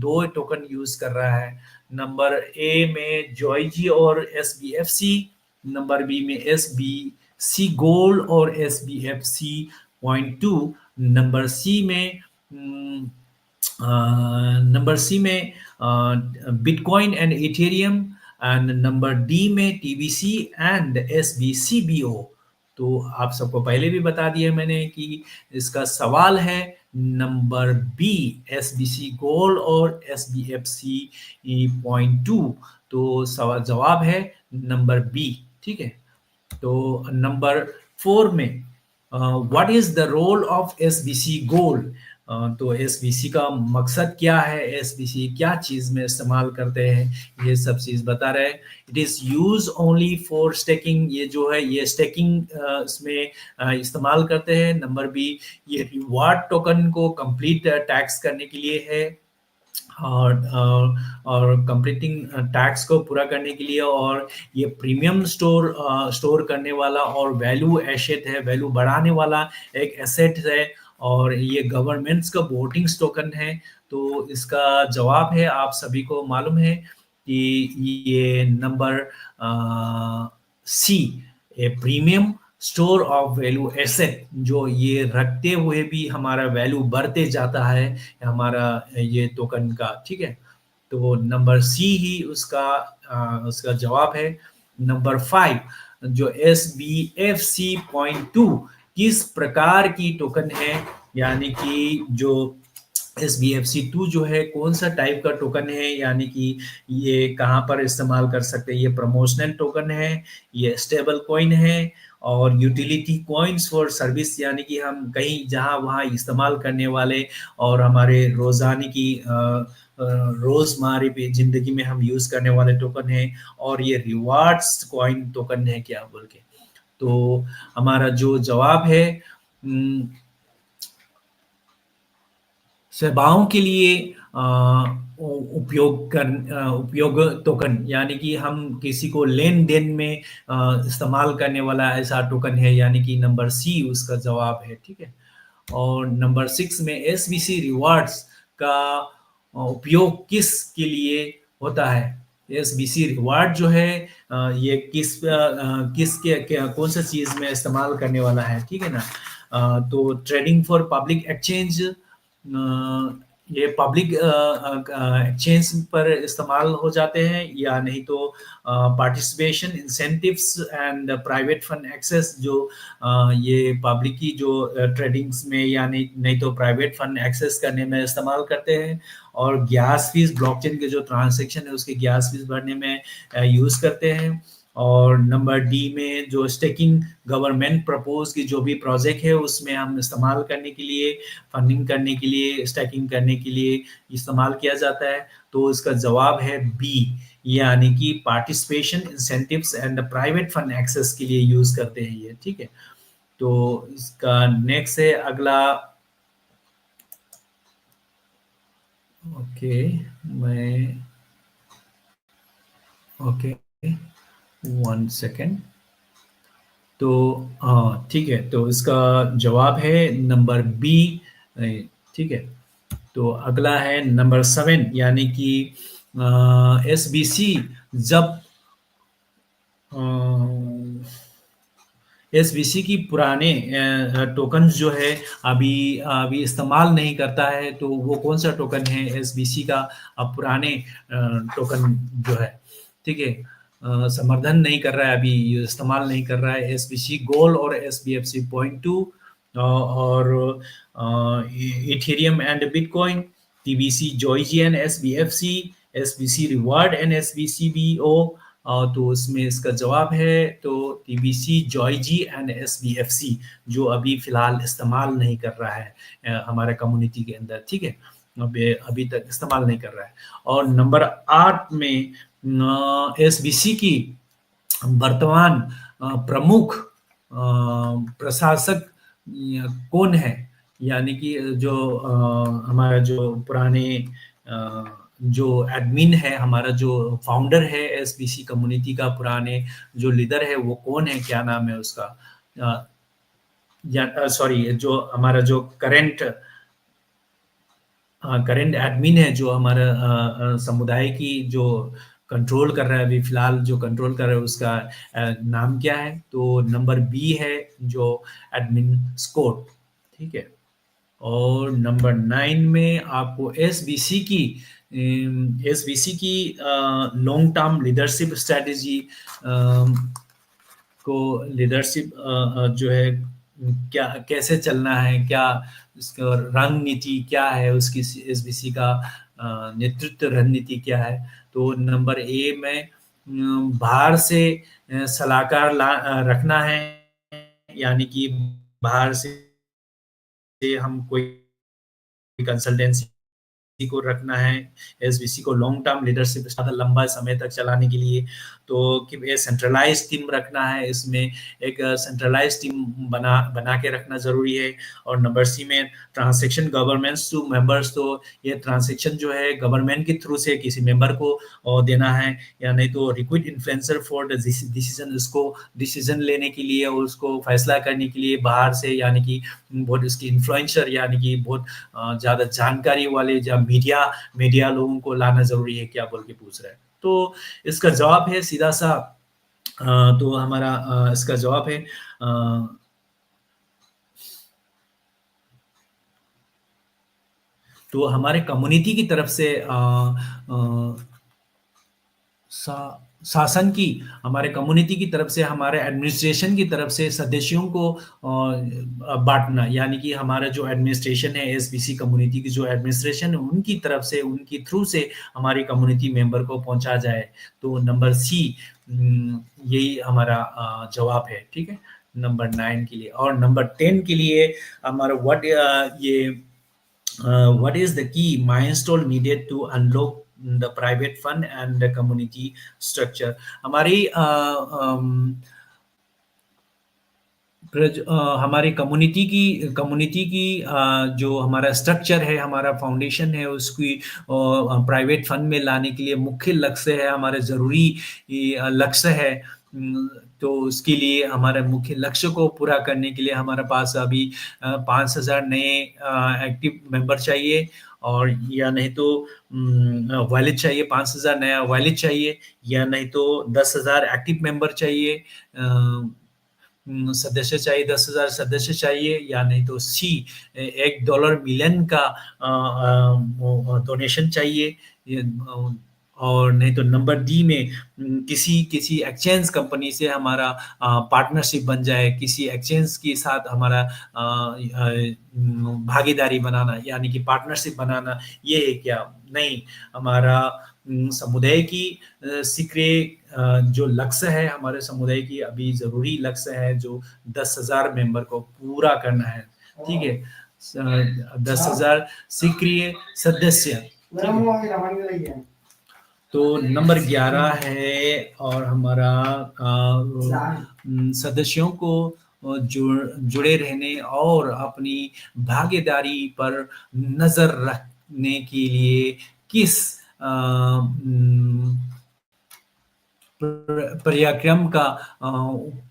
दो टोकन यूज कर रहा है? नंबर ए में जॉयजी और एसबीएफसी, नंबर बी में एसबीसी गोल्ड और SBFC point two, number C में नंबर सी में bitcoin and Ethereum, and number D में टीबीसी एंड एसबीसीबीओ। तो आप सबको पहले भी बता दिया मैंने कि इसका सवाल है नंबर बी, एसबीसी गोल्ड और एसबीएफसी पॉइंट टू। तो सवाल जवाब है नंबर बी, ठीक है? तो नंबर 4 में what is the role of SBC gold? तो एसबीसी का मकसद क्या है? एसबीसी क्या चीज़ में इस्तेमाल करते हैं? ये सब चीज़ बता रहे हैं। It is use only for staking, ये जो है ये स्टेकिंग इसमें इस्तेमाल करते हैं। नंबर बी, ये रिवार्ड टोकन को कंप्लीट टैक्स करने के लिए है। और कंप्लीटिंग टैक्स को पूरा करने के लिए। और ये प्रीमियम स्टोर करने वाला और वैल्यू एसेट है, वैल्यू बढ़ाने वाला एक एसेट है। और ये गवर्नमेंट्स का वोटिंग टोकन है। तो इसका जवाब है, आप सभी को मालूम है कि ये number C, a premium store of value asset, जो ये रखते हुए भी हमारा वैल्यू बढ़ते जाता है हमारा ये टोकन का, ठीक है? तो नंबर सी ही उसका जवाब है। नंबर 5, जो S B F C point two किस प्रकार की टोकन है? यानी कि जो SBFC2 जो है कौन सा टाइप का टोकन है, यानी कि ये कहाँ पर इस्तेमाल कर सकते हैं? ये प्रमोशनल टोकन है, ये स्टेबल कॉइन है, और यूटिलिटी कॉइन्स फॉर सर्विस, यानी कि हम कहीं जहाँ वहाँ इस्तेमाल करने वाले और हमारे रोज़ाना की रोज़मर्रा की ज़िंदगी में हम यूज़ करने वाले टोकन है, और ये रिवार्ड्स कॉइन टोकन है क्या बोल के। तो हमारा जो जवाब है, सेवाओं के लिए अ, उपयोग टोकन, यानी कि हम किसी को लेन-देन में इस्तेमाल करने वाला ऐसा टोकन है, यानी कि नंबर सी उसका जवाब है, ठीक है? और नंबर 6 में एसबीसी रिवार्ड्स का उपयोग किसके लिए होता है? एसबीसी रिवार्ड जो है ये किसके क्या कौन-सा चीज़ में इस्तेमाल करने वाला है, ठीक है ना? तो ट्रेडिंग फॉर पब्लिक एक्सचेंज, ये पब्लिक एक्सचेंज पर इस्तेमाल हो जाते हैं, या नहीं तो participation incentives and private fund access, जो ये पब्लिक की जो ट्रेडिंग्स में, या नहीं नहीं तो प्राइवेट फंड एक्सेस करने में इस्तेमाल करते हैं, और गैस फीस ब्लॉकचेन के जो ट्रांजैक्शन है उसके गैस फीस भरने में यूज़ करते हैं। और नंबर डी में जो स्टेकिंग गवर्नमेंट प्रपोज की जो भी प्रोजेक्ट है उसमें हम इस्तेमाल करने के लिए, फंडिंग करने के लिए, स्टैकिंग करने के लिए इस्तेमाल किया जाता है। तो इसका जवाब है बी, यानी कि participation incentives and private fund access के लिए यूज़ करते हैं ये, ठीक है? तो इसका नेक्स्ट है अगला। ओके, मैं ओके, 1 सेकंड। तो ठीक है, तो इसका जवाब है नंबर बी, ठीक है? तो अगला है नंबर 7, यानी कि एसबीसी जब अ, एसबीसी की पुराने टोकन्स जो है अभी अभी इस्तेमाल नहीं करता है, तो वो कौन-सा टोकन है एसबीसी का पुराने टोकन जो है, ठीक है? समर्थन नहीं कर रहा है, अभी ये इस्तेमाल नहीं कर रहा है, एसबीसी गोल्ड और एसबीएफसी पॉइंट 2 और Ethereum and bitcoin, TBC Georgian, SBFC, SBC reward and SBCBO. तो इसमें इसका जवाब है तो टीबीसी, जॉयजी एंड एसबीएफसी, जो अभी फ़िलहाल इस्तेमाल नहीं कर रहा है हमारे कम्युनिटी के अंदर, ठीक है? अभी अभी तक इस्तेमाल नहीं कर रहा है। और नंबर 8 में एसबीसी की वर्तमान प्रमुख प्रशासक कौन है? यानी कि जो हमारा जो पुराने जो एडमिन है, हमारा जो फाउंडर है एसबीसी कम्युनिटी का, पुराने जो लीडर है वो कौन है? क्या नाम है उसका? अ, या सॉरी, जो हमारा जो करंट एडमिन है, जो हमारा समुदाय की जो कंट्रोल कर रहा है, अभी फ़िलहाल जो कंट्रोल कर रहा है उसका नाम क्या है? तो नंबर बी है जो एडमिन स्कॉट, ठीक है? और नंबर 9 में आपको एसबीसी की लॉन्ग टर्म लीडरशिप स्ट्रैटेजी को लीडरशिप जो है क्या कैसे चलना है, क्या इसका रणनीति क्या है, उसकी एसबीसी का नेतृत्व रणनीति क्या है? तो नंबर ए में बाहर से सलाहकार रखना है, यानी कि बाहर से हम कोई कंसल्टेंसी को रखना है, एसबीसी को लॉन्ग टर्म लीडरशिप ज़्यादा लंबा समय तक चलाने के लिए, तो कि ये सेंट्रलाइज़्ड टीम रखना है, इसमें एक सेंट्रलाइज़्ड टीम बना बना के रखना ज़रूरी है। और नंबर सी में ट्रांज़ैक्शन गवर्नेंस टू मेंबर्स, तो ये ट्रांज़ैक्शन जो है गवर्नमेंट के थ्रू से किसी मेंबर को देना है, या नहीं तो liquid influencer for the decision, उसको डिसीजन लेने के लिए और उसको फैसला करने के लिए बाहर से, यानी कि बहुत उसकी इन्फ्लुएंसर, यानी कि बहुत ज़्यादा जानकारी वाले या मीडिया मीडिया लोगों को लाना ज़रूरी है क्या बोल के पूछ रहा है। तो इसका जवाब है सीधा-सा तो हमारा इसका जवाब है तो हमारे कम्युनिटी की तरफ से शासन की, हमारे कम्युनिटी की तरफ से, हमारे एडमिनिस्ट्रेशन की तरफ से सदस्यों को बाँटना, यानी कि हमारा जो एडमिनिस्ट्रेशन है, एसबीसी कम्युनिटी की जो एडमिनिस्ट्रेशन है, उनकी तरफ से, उनकी थ्रू से हमारी कम्युनिटी मेंबर को पहुँचा जाए। तो नंबर सी यही हमारा जवाब है, ठीक है? नंबर 9 के लिए। और नंबर 10 के लिए हमारा what is the key milestone needed to unlock the private fund and the community structure? हमारी हमारी कम्युनिटी की जो हमारा स्ट्रक्चर है, हमारा फाउंडेशन है, उसकी प्राइवेट फंड में लाने के लिए मुख्य लक्ष्य है, हमारे ज़रूरी लक्ष्य है। तो उसके लिए हमारे मुख्य लक्ष्य को पूरा करने के लिए हमारे पास अभी 5,000 नए एक्टिव मेंबर चाहिए, और या नहीं तो वॉलेट चाहिए, 5,000 नया वॉलेट चाहिए, या नहीं तो 10,000 एक्टिव मेंबर चाहिए, सदस्य चाहिए, 10,000 सदस्य चाहिए, या नहीं तो सी $1 मिलियन का डोनेशन चाहिए, और नहीं तो नंबर डी में किसी किसी एक्सचेंज कंपनी से हमारा पार्टनरशिप बन जाए, किसी एक्सचेंज के साथ हमारा भागीदारी बनाना, यानी कि पार्टनरशिप बनाना, ये है क्या? नहीं, हमारा समुदाय की सीक्रेट जो लक्ष्य है, हमारे समुदाय की अभी ज़रूरी लक्ष्य है जो 10,000 मेंबर को पूरा करना है, ठीक है? 10,000 सक्रिय सदस्य, ठीक है? तो नंबर 11 है, और हमारा सदस्यों को जुड़े रहने और अपनी भागीदारी पर नज़र रखने के लिए किस पर्याक्रम का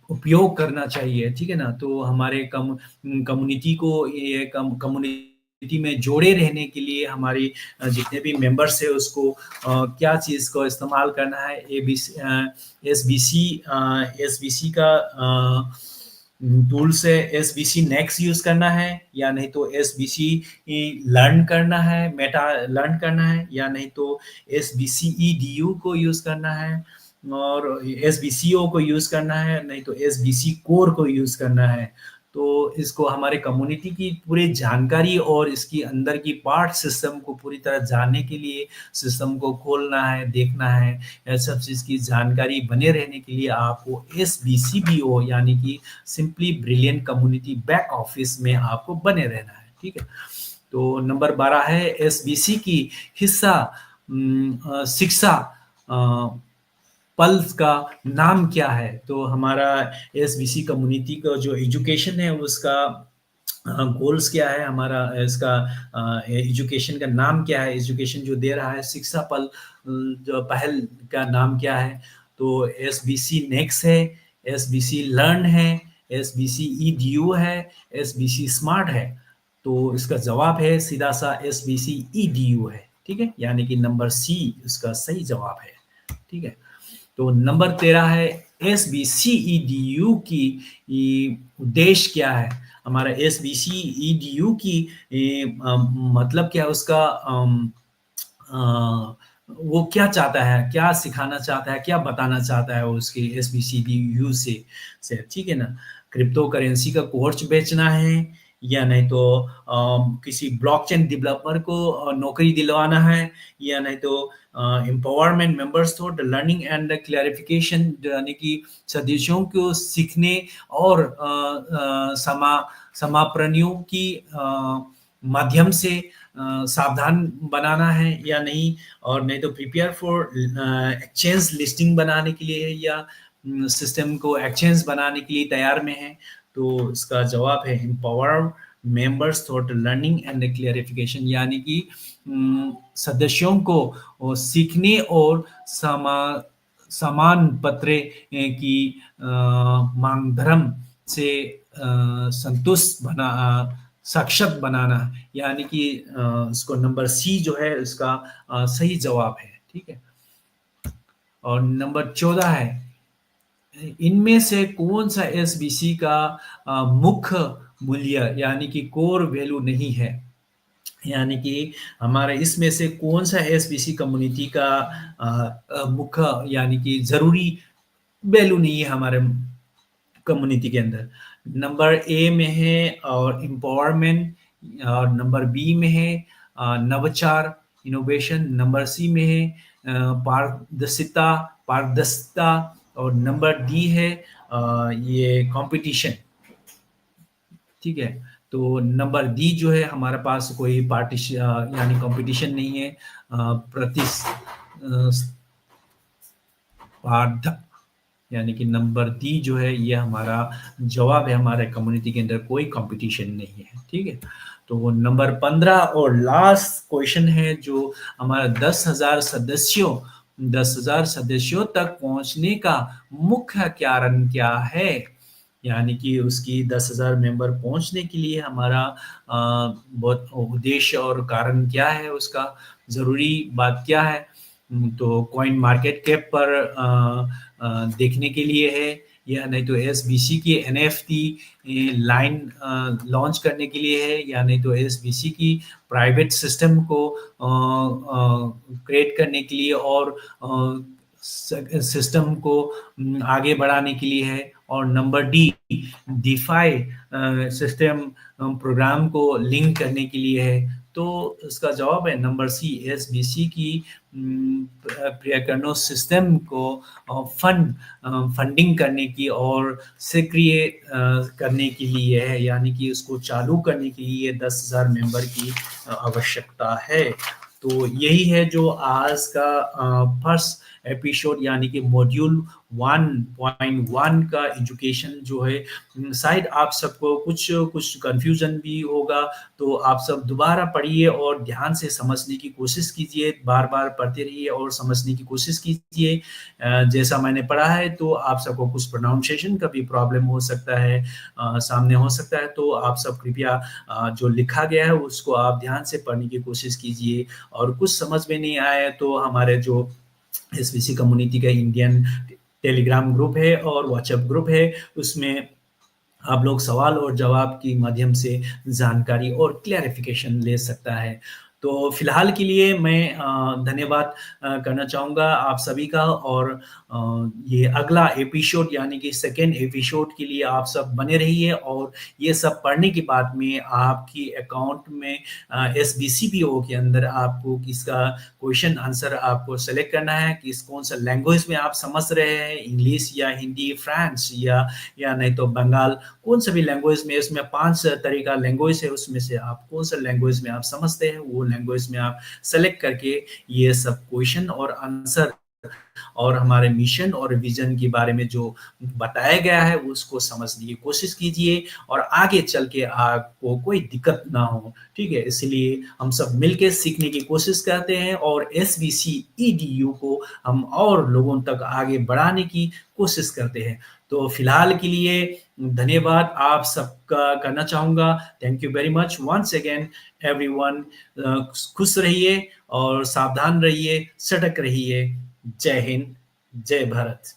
उपयोग करना चाहिए, ठीक है ना? तो हमारे कम्युनिटी को, ये कम्युनिटी में जोड़े रहने के लिए हमारी जितने भी मेंबर्स है उसको क्या चीज़ को इस्तेमाल करना है, एसबीसी का टूल्स है, एसबीसी नेक्स्ट यूज़ करना है, या नहीं तो एसबीसी लर्न करना है, मेटा लर्न करना है, या नहीं तो एसबीसी ईडीयू को यूज़ करना है, और एसबीसीओ को यूज़ करना है, नहीं तो एसबीसी कोर को यूज़ करना है। तो इसको हमारे कम्युनिटी की पूरी जानकारी और इसकी अंदर की पार्ट सिस्टम को पूरी तरह जानने के लिए सिस्टम को खोलना है, देखना है, यह सब चीज़ की जानकारी बने रहने के लिए आपको एसबीसीबीओ, यानी कि simply brilliant community back office में आपको बने रहना है, ठीक है? तो नंबर 12 है एसबीसी की हिस्सा शिक्षा पल्स का नाम क्या है? तो हमारा एसबीसी कम्युनिटी का जो एजुकेशन है उसका गोल्स क्या है, हमारा इसका एजुकेशन का नाम क्या है, एजुकेशन जो दे रहा है, शिक्षा पल जो पहल का नाम क्या है? तो एसबीसी नेक्स्ट है, एसबीसी लर्न है, एसबीसी ईडीयू है, एसबीसी स्मार्ट है। तो इसका जवाब है सीधा सा एसबीसी ईडीयू है, ठीक है? यानी कि नंबर सी इसका सही जवाब है, ठीक है? तो नंबर 13 है एसबीसीईडीयू की उद्देश्य क्या है? हमारा एसबीसीईडीयू की मतलब क्या है उसका, वो क्या चाहता है, क्या सिखाना चाहता है, क्या बताना चाहता है उसके एसबीसीडीयू से, ठीक है ना? क्रिप्टो करेंसी का कोर्स बेचना है, या नहीं तो किसी ब्लॉकचेन डेवलपर को नौकरी दिलवाना है, या नहीं तो empowerment members thought learning and clarification, यानी कि सदस्यों को सीखने और समापरणियों की माध्यम से सावधान बनाना है या नहीं, और नहीं तो प्रिपेयर फॉर एक्सचेंज लिस्टिंग बनाने के लिए है, या सिस्टम को एक्सचेंज बनाने के लिए तैयार में है। तो इसका जवाब है empower members thought learning and clarification, यानी कि सदस्यों को सीखने और समान पत्र की मांग धर्म से संतुष्ट सक्षम बनाना, यानी कि इसको नंबर सी जो है इसका सही जवाब है, ठीक है? और नंबर 14 है इनमें से कौन सा एसबीसी का मुख्य मूल्य यानी कि कोर वैल्यू नहीं है? यानी कि हमारे इसमें से कौन-सा एसबीसी कम्युनिटी का मुख्य यानी कि ज़रूरी वैल्यू नहीं है हमारे कम्युनिटी के अंदर। नंबर ए में है और एम्पावरमेंट और नंबर बी में है नवाचार, इनोवेशन, नंबर सी में है पारदर्शिता और नंबर डी है ये कॉम्पिटिशन। ठीक है? तो नंबर डी जो है हमारे पास कोई यानी कॉम्पिटिशन नहीं है। स्पर्धा यानी कि नंबर डी जो है ये हमारा जवाब है, हमारे कम्युनिटी के अंदर कोई कंपटीशन नहीं है, ठीक है? तो नंबर 15 और लास्ट क्वेश्चन है जो हमारा 10,000 सदस्यों तक पहुँचने का मुख्य कारण क्या है? यानी कि उसकी 10,000 मेंबर पहुँचने के लिए हमारा बहुत उद्देश्य और कारण क्या है उसका, ज़रूरी बात क्या है? तो कॉइन मार्केट कैप पर देखने के लिए है या नहीं तो एसबीसी की एनएफटी लाइन लॉन्च करने के लिए है या नहीं तो एसबीसी की प्राइवेट सिस्टम को क्रिएट करने के लिए और सिस्टम को आगे बढ़ाने के लिए है और number D DeFi system program को लिंक करने के लिए है। तो इसका जवाब है नंबर सी एसबीसी की प्रक्रिया सिस्टम को फंडिंग करने की और सक्रिय करने के लिए है यानी कि उसको चालू करने के लिए 10,000 मेंबर की आवश्यकता है। तो यही है जो आज का फर्स्ट एपिसोड यानी कि मॉड्यूल 1.1 का एजुकेशन जो है शायद आप सबको कुछ कुछ कन्फ्यूजन भी होगा तो आप सब दोबारा पढ़िए और ध्यान से समझने की कोशिश कीजिए, बार-बार पढ़ते रहिए और समझने की कोशिश कीजिए। जैसा मैंने पढ़ा है तो आप सबको कुछ प्रोनाउंसिएशन का भी प्रॉब्लम हो सकता है सामने हो सकता है तो आप सब कृपया जो लिखा गया है उसको आप ध्यान से पढ़ने की कोशिश कीजिए और कुछ समझ में नहीं आया तो हमारे जो एसबीसी कम्युनिटी का इंडियन टेलीग्राम ग्रुप है और व्हाट्सएप ग्रुप है उसमें आप लोग सवाल और जवाब के माध्यम से जानकारी और क्लैरिफिकेशन ले सकता है। तो फिलहाल के लिए मैं धन्यवाद करना चाहूँगा आप सभी का और ये अगला एपिसोड यानी कि सेकंड एपिसोड के लिए आप सब बने रहिए और ये सब पढ़ने के बाद में आपकी अकाउंट में एसबीसीपीओ के अंदर आपको किसका क्वेश्चन आंसर आपको सेलेक्ट करना है, किस कौन-सा लैंग्वेज में आप समझ रहे हैं, इंग्लिश या हिंदी, फ्रेंच या नहीं तो बंगाल कौन सा भी लैंग्वेज में इसमें 5 तरह का लैंग्वेज है उसमें से आप कौन सा लैंग्वेज में आप समझते हैं वो लैंग्वेज में आप सेलेक्ट करके ये सब क्वेश्चन और आंसर और हमारे मिशन और विजन के बारे में जो बताया गया है उसको समझने की कोशिश कीजिए और आगे चल के आपको कोई दिक्कत ना हो ठीक है इसलिए हम सब मिलके सीखने की कोशिश करते हैं और एसबीसी ईडीयू को हम और लोगों तक आगे बढ़ाने की कोशिश करते हैं तो फिलहाल के लिए धन्यवाद आप सबका करना चाहूँगा thank you very much once again everyone खुश रहिए और सावधान रहिए सतर्क रहिए जय हिंद जय भारत